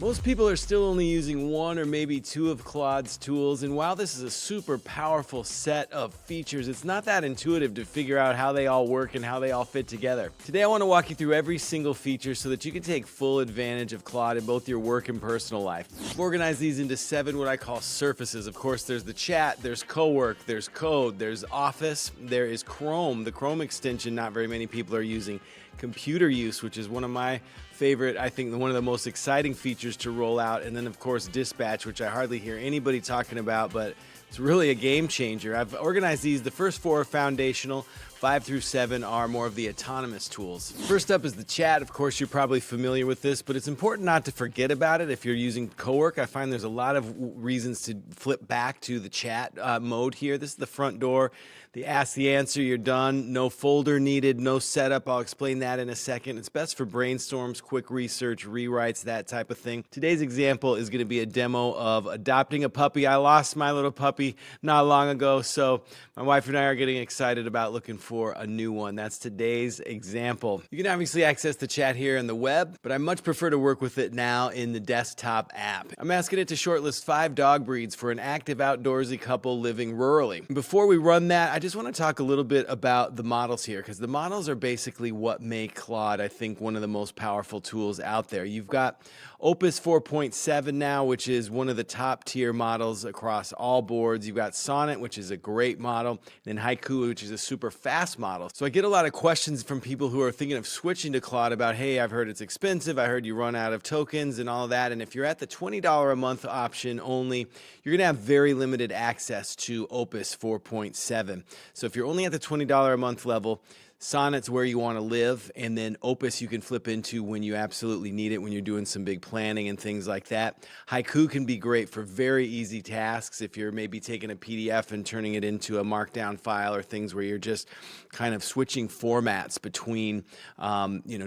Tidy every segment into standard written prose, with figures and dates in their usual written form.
Most people are still only using one or maybe two of Claude's tools, and while this is a super powerful set of features, it's not that intuitive to figure out how they all work and how they all fit together. Today I want to walk you through every single feature so that you can take full advantage of Claude in both your work and personal life. I've organized these into 7 what I call surfaces. Of course, there's the chat, there's co-work, there's code, there's Office, there is Chrome, the Chrome extension not very many people are using, computer use, which is one of my favorite, I think one of the most exciting features to roll out, and then of course Dispatch, which I hardly hear anybody talking about, but it's really a game changer. I've organized these. The first 4 are foundational. 5 through 7 are more of the autonomous tools. First up is the chat. Of course, you're probably familiar with this, but it's important not to forget about it if you're using Cowork. I find there's a lot of reasons to flip back to the chat mode here. This is the front door. The ask the answer, you're done. No folder needed, no setup. I'll explain that in a second. It's best for brainstorms, quick research, rewrites, that type of thing. Today's example is going to be a demo of adopting a puppy. I lost my little puppy not long ago, so my wife and I are getting excited about looking for a new one. That's today's example. You can obviously access the chat here in the web, but I much prefer to work with it now in the desktop app. I'm asking it to shortlist 5 dog breeds for an active outdoorsy couple living rurally. Before we run that, I just want to talk a little bit about the models here, because the models are basically what make Claude, I think, one of the most powerful tools out there. You've got Opus 4.7 now, which is one of the top tier models across all boards. You've got Sonnet, which is a great model, and then Haiku, which is a super fast model. So I get a lot of questions from people who are thinking of switching to Claude about, hey, I've heard it's expensive, I heard you run out of tokens and all of that, and if you're at the $20 a month option only, you're going to have very limited access to Opus 4.7. So if you're only at the $20 a month level, Sonnet's where you want to live, and then Opus you can flip into when you absolutely need it, when you're doing some big planning and things like that. Haiku can be great for very easy tasks if you're maybe taking a PDF and turning it into a markdown file, or things where you're just kind of switching formats between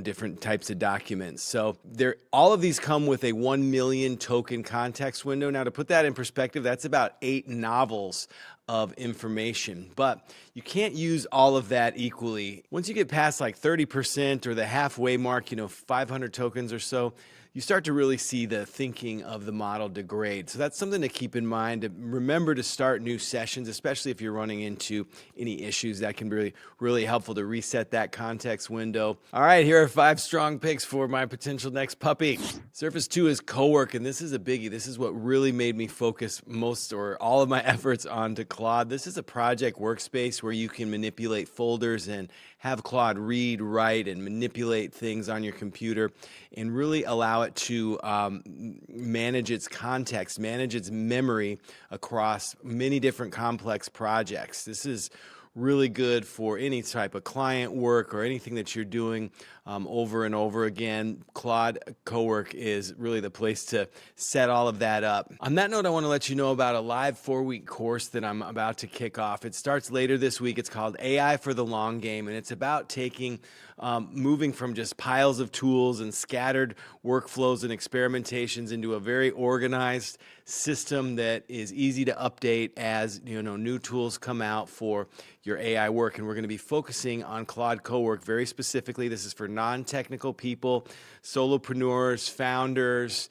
different types of documents. So all of these come with a 1 million token context window. Now, to put that in perspective, that's about 8 novels of information, but you can't use all of that equally. Once you get past like 30% or the halfway mark, 500 tokens or so, you start to really see the thinking of the model degrade. So that's something to keep in mind. Remember to start new sessions, especially if you're running into any issues. That can be really helpful to reset that context window. All right, here are 5 strong picks for my potential next puppy. Surface 2 is Cowork, and this is a biggie. This is what really made me focus most or all of my efforts onto Claude. This is a project workspace where you can manipulate folders and have Claude read, write, and manipulate things on your computer, and really allow it to manage its context, manage its memory across many different complex projects. This is really good for any type of client work or anything that you're doing over and over again. Claude Cowork is really the place to set all of that up. On that note, I want to let you know about a live 4-week course that I'm about to kick off. It starts later this week. It's called AI for the Long Game, and it's about moving from just piles of tools and scattered workflows and experimentations into a very organized system that is easy to update as new tools come out for your AI work. And we're going to be focusing on Claude Cowork very specifically. This is for non-technical people, solopreneurs, founders,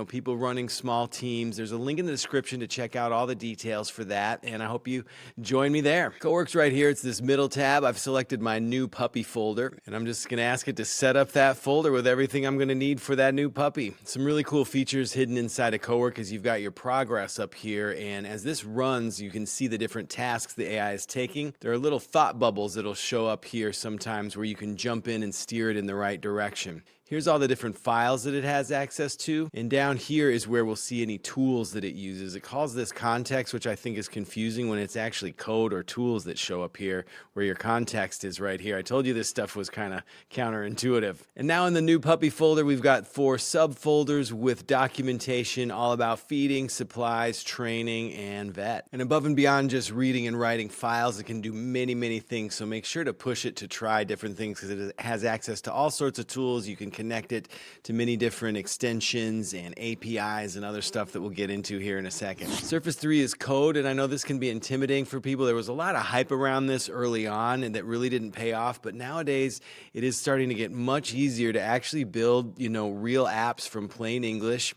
people running small teams. There's a link in the description to check out all the details for that, and I hope you join me there. Cowork's right here. It's this middle tab. I've selected my new puppy folder, and I'm just going to ask it to set up that folder with everything I'm going to need for that new puppy. Some really cool features hidden inside of Cowork is you've got your progress up here, and as this runs, you can see the different tasks the AI is taking. There are little thought bubbles that'll show up here sometimes where you can jump in and steer it in the right direction. Here's all the different files that it has access to, and down here is where we'll see any tools that it uses. It calls this context, which I think is confusing when it's actually code or tools that show up here, where your context is right here. I told you this stuff was kind of counterintuitive. And now in the new puppy folder, we've got 4 subfolders with documentation all about feeding, supplies, training, and vet. And above and beyond just reading and writing files, it can do many, many things. So make sure to push it to try different things, because it has access to all sorts of tools. You can connect it to many different extensions and APIs and other stuff that we'll get into here in a second. Surface 3 is code, and I know this can be intimidating for people. There was a lot of hype around this early on and that really didn't pay off, but nowadays it is starting to get much easier to actually build, real apps from plain English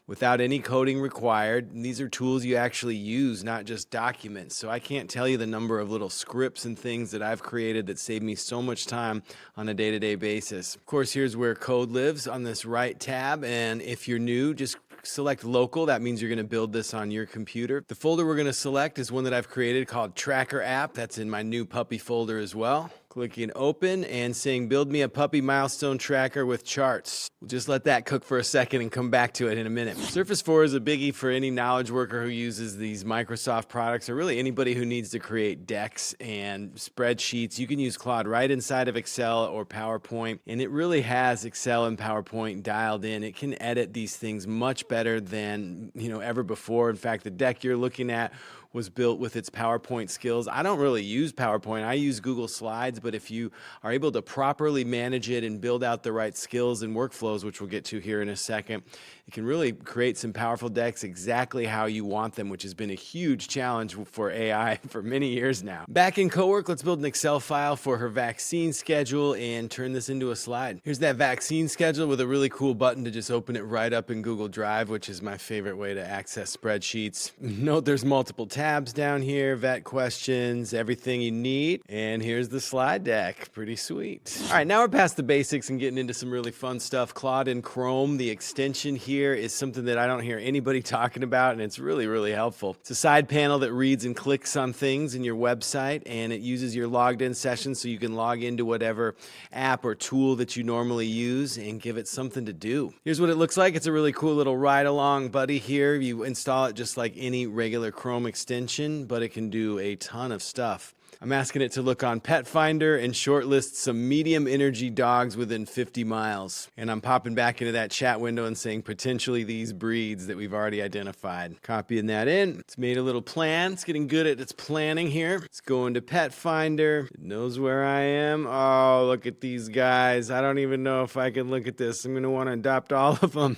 without any coding required. And these are tools you actually use, not just documents. So I can't tell you the number of little scripts and things that I've created that save me so much time on a day-to-day basis. Of course, here's where code lives on this right tab. And if you're new, just select local. That means you're going to build this on your computer. The folder we're going to select is one that I've created called Tracker App. That's in my new puppy folder as well. Clicking open and saying, build me a puppy milestone tracker with charts. We'll just let that cook for a second and come back to it in a minute. Surface 4 is a biggie for any knowledge worker who uses these Microsoft products, or really anybody who needs to create decks and spreadsheets. You can use Claude right inside of Excel or PowerPoint, and it really has Excel and PowerPoint dialed in. It can edit these things much better than ever before. In fact, the deck you're looking at was built with its PowerPoint skills. I don't really use PowerPoint. I use Google Slides, but if you are able to properly manage it and build out the right skills and workflows, which we'll get to here in a second, you can really create some powerful decks exactly how you want them, which has been a huge challenge for AI for many years now. Back in Cowork, let's build an Excel file for her vaccine schedule and turn this into a slide. Here's that vaccine schedule with a really cool button to just open it right up in Google Drive, which is my favorite way to access spreadsheets. Note there's multiple tabs down here, vet questions, everything you need. And here's the slide deck. Pretty sweet. All right, now we're past the basics and getting into some really fun stuff. Claude and Chrome, the extension here is something that I don't hear anybody talking about, and it's really, really helpful. It's a side panel that reads and clicks on things in your website, and it uses your logged in session so you can log into whatever app or tool that you normally use and give it something to do. Here's what it looks like. It's a really cool little ride-along buddy here. You install it just like any regular Chrome extension, but it can do a ton of stuff. I'm asking it to look on Pet Finder and shortlist some medium energy dogs within 50 miles. And I'm popping back into that chat window and saying potentially these breeds that we've already identified. Copying that in. It's made a little plan. It's getting good at its planning here. It's going to Pet Finder. It knows where I am. Oh, look at these guys. I don't even know if I can look at this. I'm going to want to adopt all of them.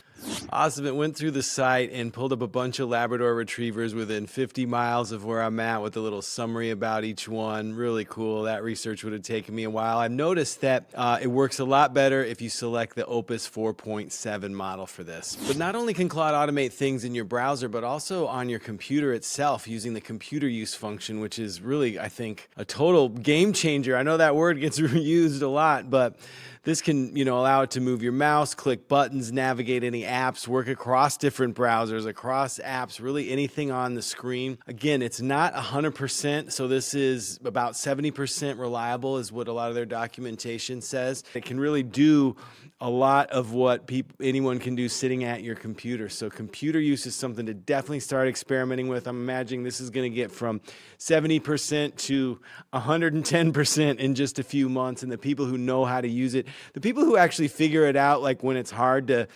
Awesome. It went through the site and pulled up a bunch of Labrador retrievers within 50 miles of where I'm at with a little summary about each one. Really cool. That research would have taken me a while. I've noticed that it works a lot better if you select the Opus 4.7 model for this. But not only can Claude automate things in your browser, but also on your computer itself using the computer use function, which is really, I think, a total game changer. I know that word gets used a lot, but this can, allow it to move your mouse, click buttons, navigate any apps, work across different browsers, across apps, really anything on the screen. Again, it's not 100%, so this is about 70% reliable is what a lot of their documentation says. It can really do a lot of what anyone can do sitting at your computer. So computer use is something to definitely start experimenting with. I'm imagining this is going to get from 70% to 110% in just a few months. And the people who know how to use it, the people who actually figure it out, like when it's hard to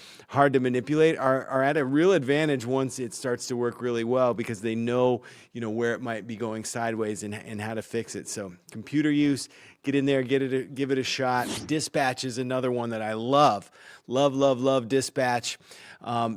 manipulate, are at a real advantage once it starts to work really well because they know, where it might be going sideways and how to fix it. So computer use, get in there, give it a shot. Dispatch is another one that I love. Love Dispatch.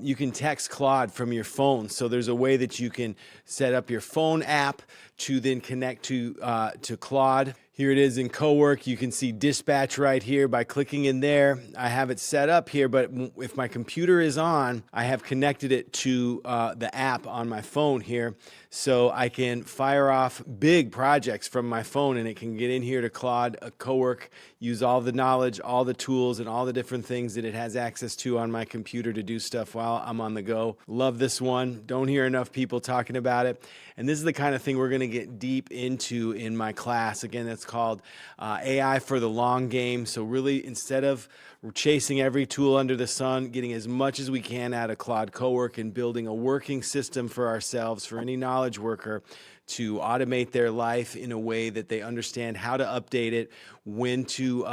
You can text Claude from your phone. So there's a way that you can set up your phone app to then connect to Claude. Here it is in Cowork. You can see Dispatch right here by clicking in there. I have it set up here, but if my computer is on, I have connected it to the app on my phone here. So I can fire off big projects from my phone and it can get in here to Claude, Cowork, use all the knowledge, all the tools, and all the different things that it has access to on my computer to do stuff while I'm on the go. Love this one. Don't hear enough people talking about it. And this is the kind of thing we're going to get deep into in my class. Again, that's called AI for the long game. So really, instead of chasing every tool under the sun, getting as much as we can out of Claude Cowork and building a working system for ourselves, for any knowledge worker, to automate their life in a way that they understand how to update it, when to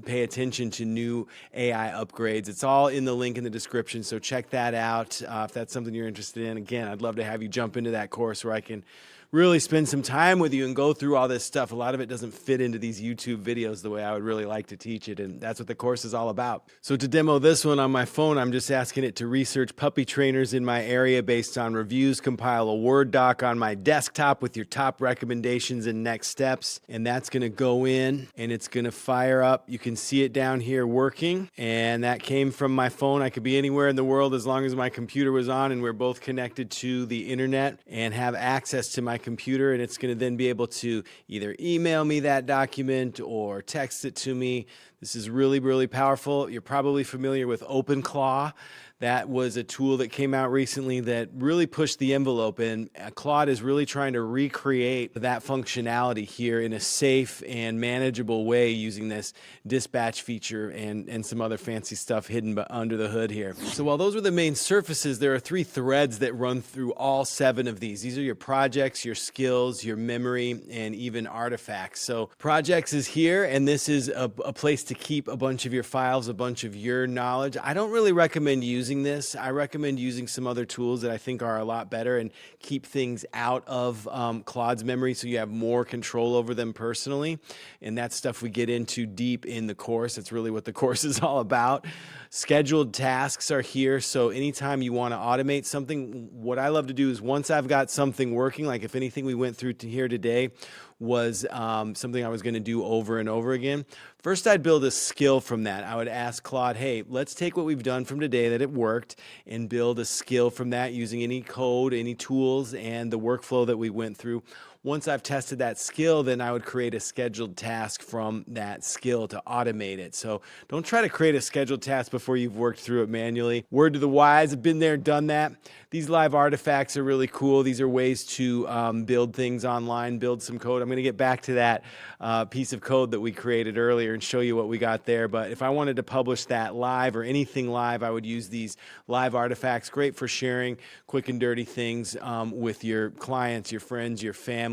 pay attention to new AI upgrades. It's all in the link in the description, so check that out if that's something you're interested in. Again, I'd love to have you jump into that course where I can really spend some time with you and go through all this stuff. A lot of it doesn't fit into these YouTube videos the way I would really like to teach it, and that's what the course is all about. So to demo this one on my phone, I'm just asking it to research puppy trainers in my area based on reviews, compile a Word doc on my desktop with your top recommendations and next steps, and that's going to go in and it's going to fire up. You can see it down here working, and that came from my phone. I could be anywhere in the world as long as my computer was on and we're both connected to the internet and have access to my computer, and it's going to then be able to either email me that document or text it to me. This is really, really powerful. You're probably familiar with OpenClaw. That was a tool that came out recently that really pushed the envelope, and Claude is really trying to recreate that functionality here in a safe and manageable way using this dispatch feature and some other fancy stuff hidden under the hood here. So while those are the main surfaces, there are 3 threads that run through all 7 of these. These are your projects, your skills, your memory, and even artifacts. So projects is here, and this is a place to keep a bunch of your files, a bunch of your knowledge. I don't really recommend using this. I recommend using some other tools that I think are a lot better and keep things out of Claude's memory so you have more control over them personally. And that's stuff we get into deep in the course. It's really what the course is all about. Scheduled tasks are here. So anytime you want to automate something, what I love to do is once I've got something working, like if anything we went through here today was something I was going to do over and over again, first I'd build a skill from that. I would ask Claude, hey, let's take what we've done from today that it worked and build a skill from that using any code, any tools, and the workflow that we went through. Once I've tested that skill, then I would create a scheduled task from that skill to automate it. So don't try to create a scheduled task before you've worked through it manually. Word to the wise, I've been there, done that. These live artifacts are really cool. These are ways to build things online, build some code. I'm going to get back to that piece of code that we created earlier and show you what we got there. But if I wanted to publish that live or anything live, I would use these live artifacts. Great for sharing quick and dirty things with your clients, your friends, your family.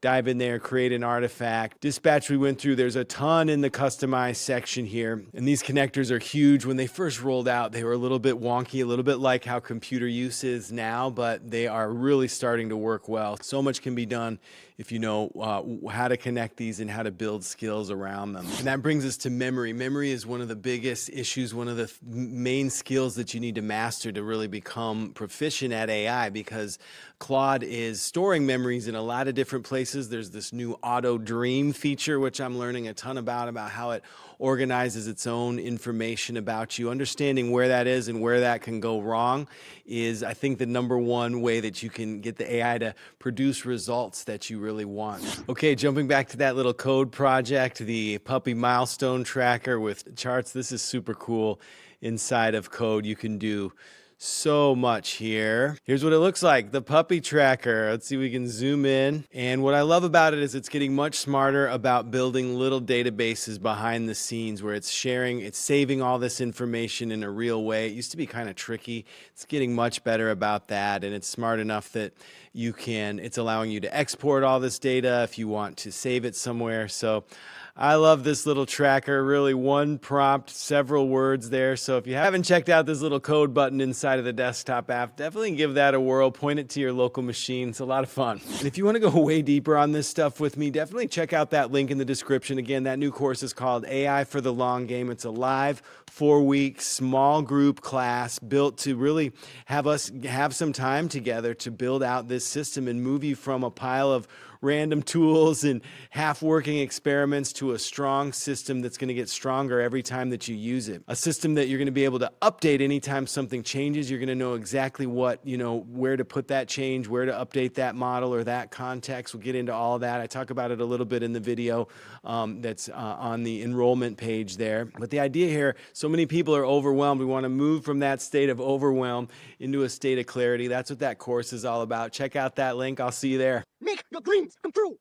Dive in there, create an artifact. Dispatch we went through, there's a ton in the customize section here. And these connectors are huge. When they first rolled out, they were a little bit wonky, a little bit like how computer use is now, but they are really starting to work well. So much can be done if you know how to connect these and how to build skills around them. And that brings us to memory. Memory is one of the biggest issues, one of the main skills that you need to master to really become proficient at AI, because Claude is storing memories in a lot of different places. There's this new auto dream feature, which I'm learning a ton about how it organizes its own information about you. Understanding where that is and where that can go wrong is, I think, the #1 way that you can get the AI to produce results that you really want. Okay, jumping back to that little code project, the puppy milestone tracker with charts. This is super cool. Inside of code, you can do so much here. Here's what it looks like, the puppy tracker. Let's see if we can zoom in. And what I love about it is it's getting much smarter about building little databases behind the scenes where it's sharing, it's saving all this information in a real way. It used to be kind of tricky. It's getting much better about that, and it's smart enough that it's allowing you to export all this data if you want to save it somewhere. So I love this little tracker, really one prompt, several words there. So if you haven't checked out this little code button inside of the desktop app, definitely give that a whirl. Point it to your local machine. It's a lot of fun. And if you want to go way deeper on this stuff with me, definitely check out that link in the description. Again, that new course is called AI for the Long Game. It's a live 4-week small group class built to really have us have some time together to build out this system and move you from a pile of random tools and half-working experiments to a strong system that's going to get stronger every time that you use it. A system that you're going to be able to update anytime something changes. You're going to know exactly where to put that change, where to update that model or that context. We'll get into all of that. I talk about it a little bit in the video that's on the enrollment page there. But the idea here, so many people are overwhelmed. We want to move from that state of overwhelm into a state of clarity. That's what that course is all about. Check out that link. I'll see you there. Make your dreams come true.